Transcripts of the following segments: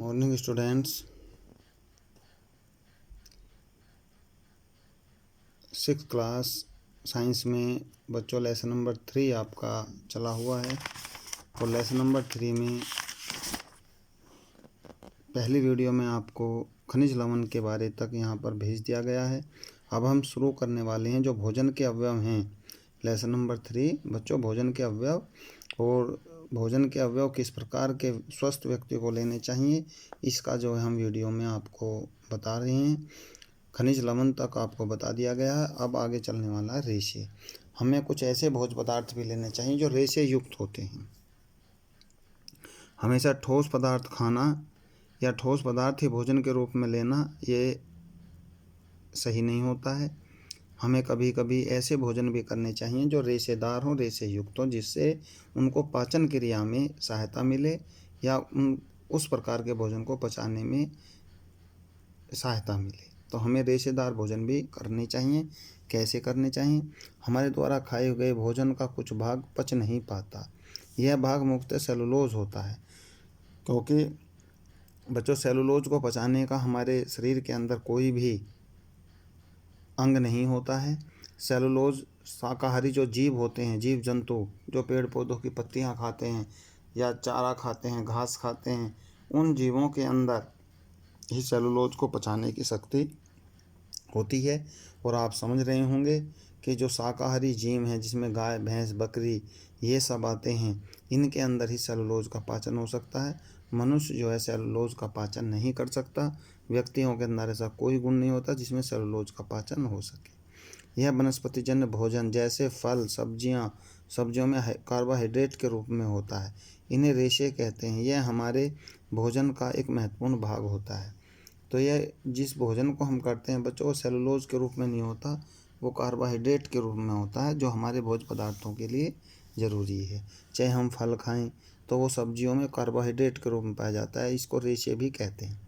Morning students. 6th class science में बच्चों lesson number 3 आपका चला हुआ है और लेसन नंबर 3 में पहली वीडियो में आपको खनिज लवण के बारे तक यहाँ पर भेज दिया गया है। अब हम शुरू करने वाले हैं जो भोजन के अवयव हैं। लेसन नंबर 3 बच्चों भोजन के अवयव और भोजन के अवयव किस प्रकार के स्वस्थ व्यक्ति को लेने चाहिए, इसका जो है हम वीडियो में आपको बता रहे हैं। खनिज लवण तक आपको बता दिया गया है। अब आगे चलने वाला है रेशे। हमें कुछ ऐसे भोज्य पदार्थ भी लेने चाहिए जो रेशे युक्त होते हैं। हमेशा ठोस पदार्थ खाना या ठोस पदार्थ ही भोजन के रूप में लेना ये सही नहीं होता है। हमें कभी कभी ऐसे भोजन भी करने चाहिए जो रेशेदार हों, रेशे युक्त हों, जिससे उनको पाचन क्रिया में सहायता मिले या उस प्रकार के भोजन को पचाने में सहायता मिले। तो हमें रेशेदार भोजन भी करने चाहिए। कैसे करने चाहिए? हमारे द्वारा खाए गए भोजन का कुछ भाग पच नहीं पाता। यह भाग मुख्यतः सेलुलोज होता है, क्योंकि बच्चों सेलुलोज को पचाने का हमारे शरीर के अंदर कोई भी अंग नहीं होता है। सेलुलोज शाकाहारी जो जीव होते हैं, जीव जंतु जो पेड़ पौधों की पत्तियां खाते हैं या चारा खाते हैं, घास खाते हैं, उन जीवों के अंदर ही सेलुलोज को पचाने की शक्ति होती है। और आप समझ रहे होंगे कि जो शाकाहारी जीव हैं, जिसमें गाय, भैंस, बकरी ये सब आते हैं, इनके अंदर ही सेलुलोज का पाचन हो सकता है। मनुष्य जो है सेलुलोज का पाचन नहीं कर सकता। व्यक्तियों के अंदर ऐसा कोई गुण नहीं होता जिसमें सेलुलोज का पाचन हो सके। यह वनस्पतिजन्य भोजन जैसे फल, सब्जियों में कार्बोहाइड्रेट के रूप में होता है। इन्हें रेशे कहते हैं। यह हमारे भोजन का एक महत्वपूर्ण भाग होता है। तो यह जिस भोजन को हम करते हैं बच्चों, वो सेलुलोज के रूप में नहीं होता, वो कार्बोहाइड्रेट के रूप में होता है, जो हमारे भोज्य पदार्थों के लिए ज़रूरी है। चाहे हम फल खाएं तो वो सब्जियों में कार्बोहाइड्रेट के रूप में पाया जाता है। इसको रेशे भी कहते हैं।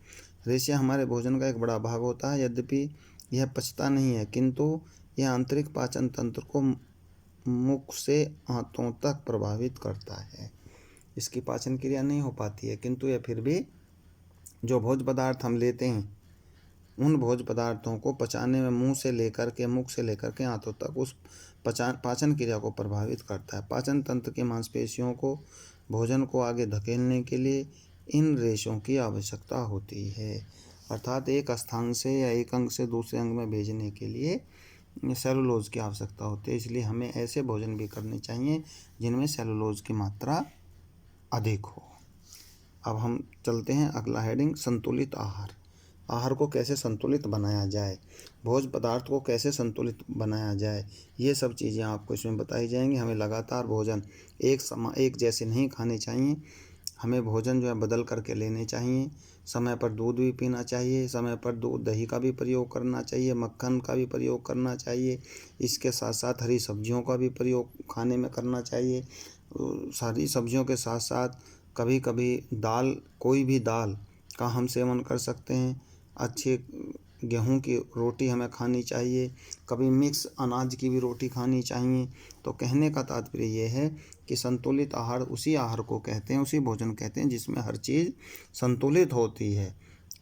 रेशे हमारे भोजन का एक बड़ा भाग होता है। यद्यपि यह पचता नहीं है, किंतु यह आंतरिक पाचन तंत्र को मुख से आंतों तक प्रभावित करता है। इसकी पाचन क्रिया नहीं हो पाती है, किंतु यह फिर भी जो भोज्य पदार्थ हम लेते हैं, उन भोज्य पदार्थों को पचाने में मुख से लेकर के आंतों तक उस पाचन क्रिया को प्रभावित करता है। पाचन तंत्र की मांसपेशियों को भोजन को आगे धकेलने के लिए इन रेशों की आवश्यकता होती है। अर्थात एक स्थान से या एक अंग से दूसरे अंग में भेजने के लिए सेलुलोज की आवश्यकता होती है। इसलिए हमें ऐसे भोजन भी करने चाहिए जिनमें सेलुलोज की मात्रा अधिक हो। अब हम चलते हैं अगला हेडिंग, संतुलित आहार। आहार को कैसे संतुलित बनाया जाए, भोज्य पदार्थ को कैसे संतुलित बनाया जाए, ये सब चीज़ें आपको इसमें बताई जाएंगी। हमें लगातार भोजन एक जैसे नहीं खाने चाहिए। हमें भोजन जो है बदल करके लेने चाहिए। समय पर दूध भी पीना चाहिए, समय पर दही का भी प्रयोग करना चाहिए, मक्खन का भी प्रयोग करना चाहिए। इसके साथ साथ हरी सब्जियों का भी प्रयोग खाने में करना चाहिए। सारी सब्जियों के साथ साथ कभी कभी कोई भी दाल का हम सेवन कर सकते हैं। अच्छे गेहूं की रोटी हमें खानी चाहिए। कभी मिक्स अनाज की भी रोटी खानी चाहिए। तो कहने का तात्पर्य ये है कि संतुलित आहार उसी आहार को कहते हैं, उसी भोजन कहते हैं जिसमें हर चीज़ संतुलित होती है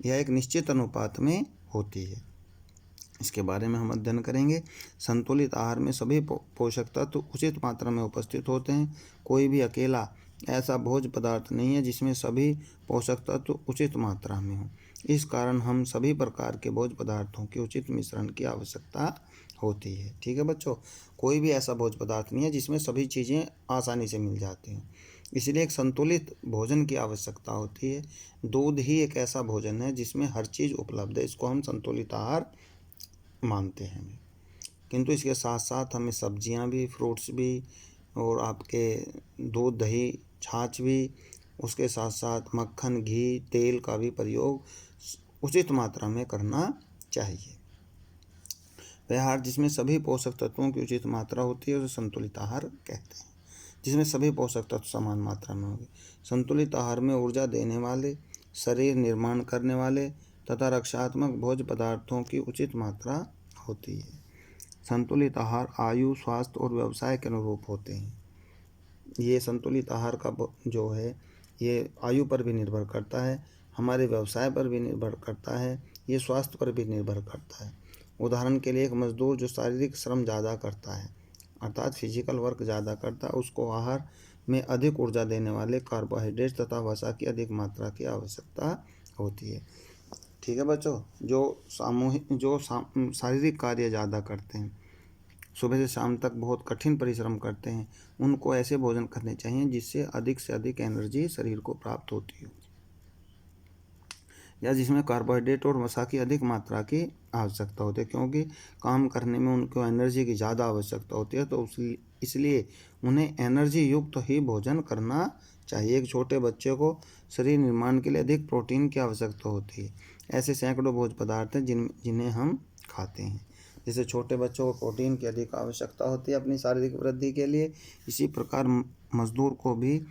या एक निश्चित अनुपात में होती है। इसके बारे में हम अध्ययन करेंगे। संतुलित आहार में सभी पोषक तत्व उचित मात्रा में उपस्थित होते हैं। कोई भी अकेला ऐसा भोज्य पदार्थ नहीं है जिसमें सभी पोषक तत्व उचित मात्रा में हो। इस कारण हम सभी प्रकार के भोज्य पदार्थों के उचित मिश्रण की आवश्यकता होती है। ठीक है बच्चों, कोई भी ऐसा भोज्य पदार्थ नहीं है जिसमें सभी चीज़ें आसानी से मिल जाती हैं। इसलिए एक संतुलित भोजन की आवश्यकता होती है। दूध ही एक ऐसा भोजन है जिसमें हर चीज़ उपलब्ध है, इसको हम संतुलित आहार मानते हैं। किंतु इसके साथ साथ हमें सब्जियां भी, फ्रूट्स भी और आपके दूध, दही, छाछ भी, उसके साथ साथ मक्खन, घी, तेल का भी प्रयोग उचित मात्रा में करना चाहिए। वह आहार जिसमें सभी पोषक तत्वों की उचित मात्रा होती है उसे संतुलित आहार कहते हैं, जिसमें सभी पोषक तत्व समान मात्रा में होंगे। संतुलित आहार में ऊर्जा देने वाले, शरीर निर्माण करने वाले तथा रक्षात्मक भोज्य पदार्थों की उचित मात्रा होती है। संतुलित आहार आयु, स्वास्थ्य और व्यवसाय के अनुरूप होते हैं। ये संतुलित आहार का जो है ये आयु पर भी निर्भर करता है, हमारे व्यवसाय पर भी निर्भर करता है, ये स्वास्थ्य पर भी निर्भर करता है। उदाहरण के लिए एक मजदूर जो शारीरिक श्रम ज़्यादा करता है अर्थात फिजिकल वर्क ज़्यादा करता है, उसको आहार में अधिक ऊर्जा देने वाले कार्बोहाइड्रेट तथा वसा की अधिक मात्रा की आवश्यकता होती है। ठीक है बच्चों, जो शारीरिक कार्य ज़्यादा करते हैं, सुबह से शाम तक बहुत कठिन परिश्रम करते हैं, उनको ऐसे भोजन करने चाहिए जिससे अधिक से अधिक एनर्जी शरीर को प्राप्त होती हो, या जिसमें कार्बोहाइड्रेट और वसा की अधिक मात्रा की आवश्यकता होती है, क्योंकि काम करने में उनको एनर्जी की ज़्यादा आवश्यकता होती है, तो इसलिए उन्हें एनर्जी युक्त ही भोजन करना चाहिए। एक छोटे बच्चे को शरीर निर्माण के लिए अधिक प्रोटीन की आवश्यकता होती है। ऐसे सैकड़ों भोज्य पदार्थ हैं जिन्हें हम खाते हैं। जैसे छोटे बच्चों को प्रोटीन की अधिक आवश्यकता होती है अपनी शारीरिक वृद्धि के लिए, इसी प्रकार मजदूर को भी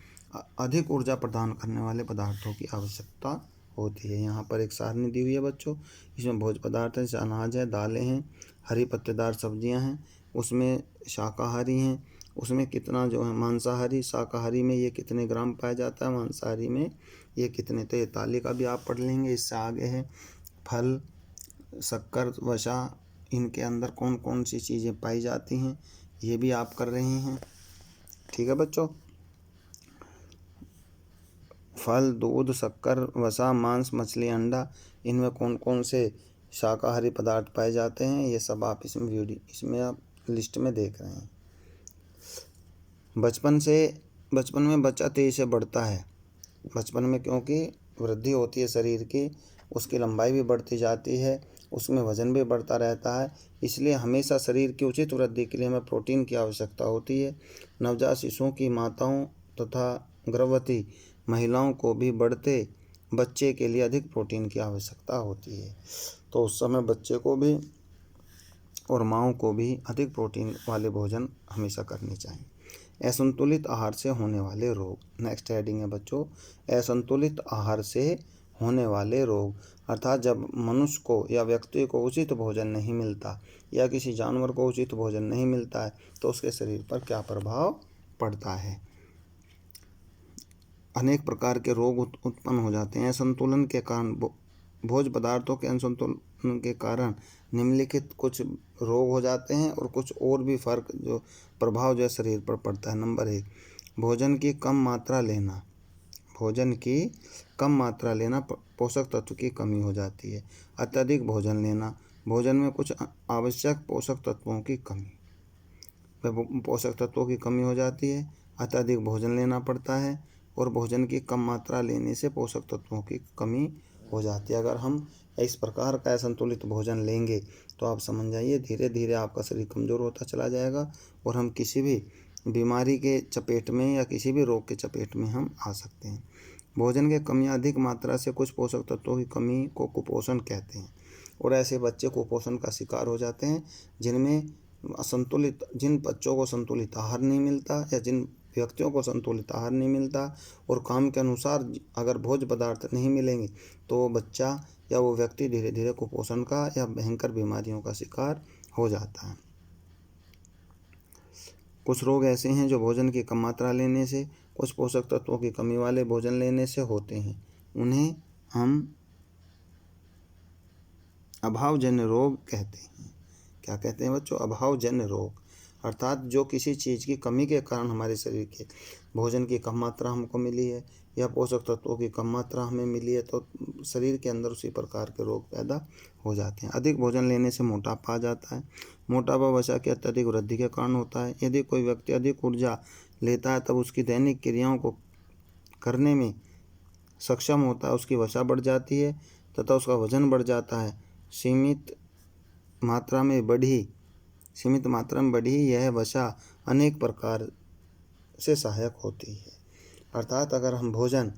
अधिक ऊर्जा प्रदान करने वाले पदार्थों की आवश्यकता होती है। यहाँ पर एक सारणी दी हुई है बच्चों, इसमें भोज्य पदार्थ हैं, जैसे अनाज है, दालें हैं, हरी पत्तेदार सब्जियां हैं, उसमें शाकाहारी हैं, उसमें कितना जो है मांसाहारी, शाकाहारी में ये कितने ग्राम पाया जाता है, मांसाहारी में ये कितने, तो ये तालिका भी आप पढ़ लेंगे। इससे आगे है फल, शक्कर, वसा, इनके अंदर कौन कौन सी चीज़ें पाई जाती हैं, ये भी आप कर रहे हैं। ठीक है बच्चों, फल, दूध, शक्कर, वसा, मांस, मछली, अंडा, इनमें कौन कौन से शाकाहारी पदार्थ पाए जाते हैं, ये सब आप इसमें आप लिस्ट में देख रहे हैं। बचपन में बच्चा तेजी से बढ़ता है। बचपन में क्योंकि वृद्धि होती है शरीर की, उसकी लंबाई भी बढ़ती जाती है, उसमें वजन भी बढ़ता रहता है, इसलिए हमेशा शरीर की उचित वृद्धि के लिए हमें प्रोटीन की आवश्यकता होती है। नवजात शिशुओं की माताओं तथा गर्भवती महिलाओं को भी बढ़ते बच्चे के लिए अधिक प्रोटीन की आवश्यकता होती है, तो उस समय बच्चे को भी और माँओं को भी अधिक प्रोटीन वाले भोजन हमेशा करने चाहिए। असंतुलित आहार से होने वाले रोग, नेक्स्ट हेडिंग है बच्चों, असंतुलित आहार से होने वाले रोग, अर्थात जब मनुष्य को या व्यक्ति को उचित भोजन नहीं मिलता या किसी जानवर को उचित भोजन नहीं मिलता है तो उसके शरीर पर क्या प्रभाव पड़ता है। अनेक प्रकार के रोग उत्पन्न हो जाते हैं। असंतुलन के कारण, भोज्य पदार्थों के असंतुलन के कारण निम्नलिखित कुछ रोग हो जाते हैं और कुछ और भी फर्क जो प्रभाव जो है शरीर पर पड़ता है। नंबर 1, भोजन की कम मात्रा लेना, पोषक तत्व की कमी हो जाती है। अत्यधिक भोजन लेना, भोजन में कुछ आवश्यक पोषक तत्वों की कमी हो जाती है। अत्यधिक भोजन लेना पड़ता है और भोजन की कम मात्रा लेने से पोषक तत्वों की कमी हो जाती है। अगर हम इस प्रकार का असंतुलित भोजन लेंगे तो आप समझ जाइए धीरे धीरे आपका शरीर कमज़ोर होता चला जाएगा और हम किसी भी बीमारी के चपेट में या किसी भी रोग के चपेट में हम आ सकते हैं। भोजन के कम या अधिक मात्रा से कुछ पोषक तत्वों की कमी को कुपोषण कहते हैं और ऐसे बच्चे कुपोषण का शिकार हो जाते हैं जिन बच्चों को संतुलित आहार नहीं मिलता या जिन व्यक्तियों को संतुलित आहार नहीं मिलता और काम के अनुसार अगर भोज्य पदार्थ नहीं मिलेंगे तो वो बच्चा या वो व्यक्ति धीरे धीरे कुपोषण का या भयंकर बीमारियों का शिकार हो जाता है। कुछ रोग ऐसे हैं जो भोजन की कम मात्रा लेने से, कुछ पोषक तत्वों की कमी वाले भोजन लेने से होते हैं। उन्हें हम अभावजन्य रोग कहते हैं। क्या कहते हैं बच्चों? अभावजन्य रोग, अर्थात जो किसी चीज़ की कमी के कारण हमारे शरीर के भोजन की कम मात्रा हमको मिली है या पोषक तत्वों की कम मात्रा हमें मिली है तो शरीर के अंदर उसी प्रकार के रोग पैदा हो जाते हैं। अधिक भोजन लेने से मोटापा आ जाता है। मोटापा वसा की अत्यधिक वृद्धि के कारण होता है। यदि कोई व्यक्ति अधिक ऊर्जा लेता है तब उसकी दैनिक क्रियाओं को करने में सक्षम होता है, उसकी वसा बढ़ जाती है तथा उसका वजन बढ़ जाता है। सीमित मात्रा में बढ़ी यह वसा अनेक प्रकार से सहायक होती है। अर्थात अगर हम भोजन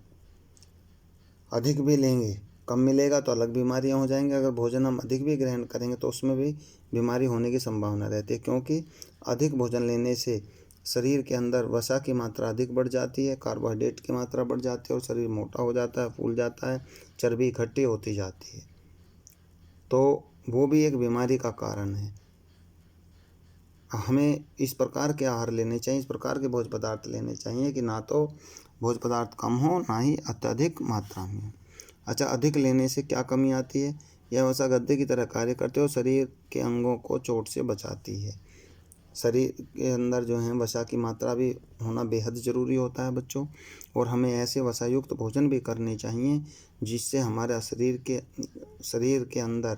अधिक भी लेंगे, कम मिलेगा तो अलग बीमारियां हो जाएंगी। अगर भोजन हम अधिक भी ग्रहण करेंगे तो उसमें भी बीमारी होने की संभावना रहती है, क्योंकि अधिक भोजन लेने से शरीर के अंदर वसा की मात्रा अधिक बढ़ जाती है, कार्बोहाइड्रेट की मात्रा बढ़ जाती है और शरीर मोटा हो जाता है, फूल जाता है, चर्बी इकट्ठी होती जाती है, तो वो भी एक बीमारी का कारण है। हमें इस प्रकार के आहार लेने चाहिए, इस प्रकार के भोज्य पदार्थ लेने चाहिए कि ना तो भोज्य पदार्थ कम हो, ना ही अत्यधिक मात्रा में हो। अच्छा, अधिक लेने से क्या कमी आती है? यह वसा गद्दे की तरह कार्य करते हो, शरीर के अंगों को चोट से बचाती है। शरीर के अंदर जो है वसा की मात्रा भी होना बेहद ज़रूरी होता है बच्चों, और हमें ऐसे वसायुक्त भोजन भी करने चाहिए जिससे हमारा शरीर के अंदर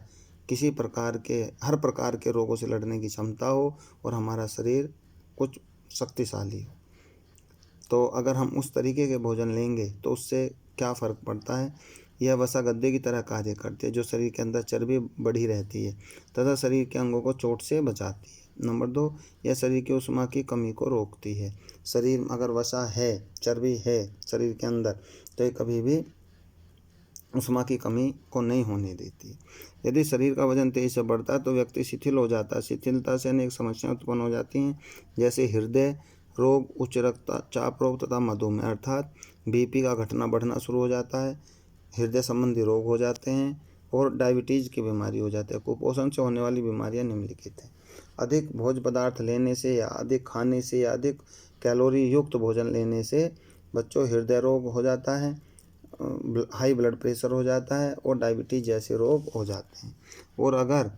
किसी प्रकार के हर प्रकार के रोगों से लड़ने की क्षमता हो और हमारा शरीर कुछ शक्तिशाली हो। तो अगर हम उस तरीके के भोजन लेंगे तो उससे क्या फ़र्क पड़ता है? यह वसा गद्दे की तरह कार्य करती है जो शरीर के अंदर चर्बी बढ़ी रहती है तथा शरीर के अंगों को चोट से बचाती है। नंबर 2, यह शरीर की ऊष्मा की कमी को रोकती है। शरीर में अगर वसा है, चर्बी है शरीर के अंदर, तो ये कभी भी ऊष्मा की कमी को नहीं होने देती। यदि शरीर का वजन तेजी से बढ़ता है तो व्यक्ति शिथिल हो जाता है। शिथिलता से अनेक समस्याएं उत्पन्न हो जाती हैं, जैसे हृदय रोग, उच्च रक्तचाप रोग तथा मधुमेह अर्थात बीपी का घटना बढ़ना शुरू हो जाता है। हृदय संबंधी रोग हो जाते हैं और डायबिटीज़ की बीमारी हो जाती है। कुपोषण से होने वाली बीमारियां निम्नलिखित हैं। अधिक भोज्य पदार्थ लेने से या अधिक खाने से या अधिक कैलोरी युक्त भोजन लेने से बच्चों हृदय रोग हो जाता है, हाई ब्लड प्रेशर हो जाता है और डायबिटीज़ जैसे रोग हो जाते हैं। और अगर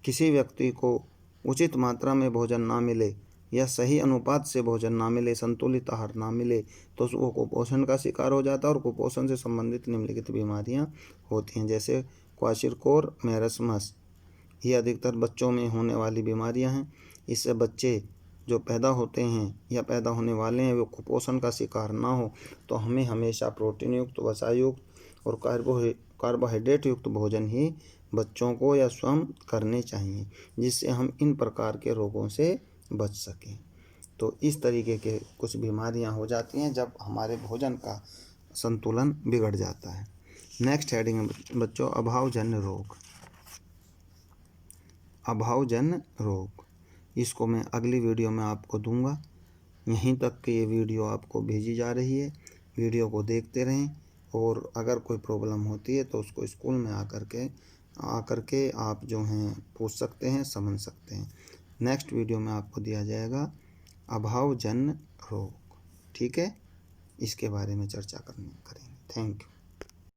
किसी व्यक्ति को उचित मात्रा में भोजन ना मिले या सही अनुपात से भोजन ना मिले, संतुलित आहार ना मिले, तो वो कुपोषण का शिकार हो जाता है और कुपोषण से संबंधित निम्नलिखित बीमारियां होती हैं, जैसे क्वाशिरकोर, मैरस्मस। ये अधिकतर बच्चों में होने वाली बीमारियां हैं। इससे बच्चे जो पैदा होते हैं या पैदा होने वाले हैं वो कुपोषण का शिकार ना हो, तो हमें हमेशा प्रोटीन युक्त, वसा युक्त और कार्बोहाइड्रेट युक्त भोजन ही बच्चों को या स्वयं करने चाहिए, जिससे हम इन प्रकार के रोगों से बच सकें। तो इस तरीके के कुछ बीमारियां हो जाती हैं जब हमारे भोजन का संतुलन बिगड़ जाता है। नेक्स्ट हेडिंग है बच्चों अभावजन्य रोग। अभावजन्य रोग, इसको मैं अगली वीडियो में आपको दूंगा। यहीं तक कि ये वीडियो आपको भेजी जा रही है। वीडियो को देखते रहें और अगर कोई प्रॉब्लम होती है तो उसको स्कूल में आकर के आप जो हैं पूछ सकते हैं, समझ सकते हैं। नेक्स्ट वीडियो में आपको दिया जाएगा अभावजन्य रोग, ठीक है? इसके बारे में चर्चा करेंगे। Thank you.